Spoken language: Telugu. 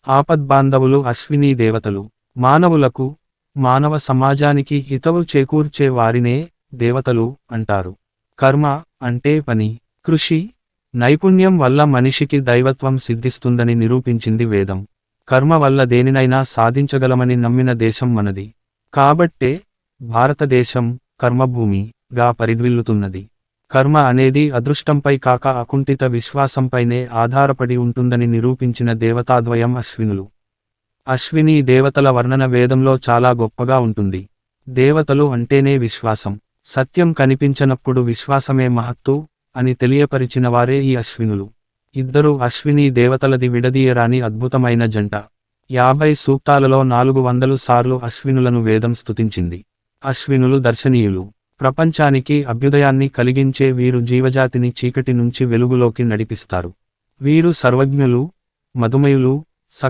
ఆపద్బాంధవులు అశ్వినీ దేవతలు. మానవులకు, మానవ సమాజానికి హితవు చేకూర్చే వారినే దేవతలు అంటారు. కర్మ అంటే పని, కృషి, నైపుణ్యం వల్ల మనిషికి దైవత్వం సిద్ధిస్తుందని నిరూపించింది వేదం. కర్మ వల్ల దేనినైనా సాధించగలమని నమ్మిన దేశం మనది. కాబట్టే భారతదేశం కర్మభూమిగా పరిఢ్విల్లుతున్నది. కర్మ అనేది అదృష్టంపై కాక అకుంఠిత విశ్వాసంపైనే ఆధారపడి ఉంటుందని నిరూపించిన దేవతాద్వయం అశ్వినులు. అశ్వినీ దేవతల వర్ణన వేదంలో చాలా గొప్పగా ఉంటుంది. దేవతలు అంటేనే విశ్వాసం, సత్యం కనిపించనప్పుడు విశ్వాసమే మహత్తు అని తెలియపరిచిన వారే ఈ అశ్వినులు. ఇద్దరు అశ్వినీ దేవతలది విడదీయరాని అద్భుతమైన జంట. 50 సూక్తాలలో 400 సార్లు అశ్వినులను వేదం స్తుతించింది. అశ్వినులు దర్శనీయులు. ప్రపంచానికి అభ్యుదయాన్ని కలిగించే వీరు జీవజాతిని చీకటి నుంచి వెలుగులోకి నడిపిస్తారు. వీరు సర్వజ్ఞులు, మధుమయులు,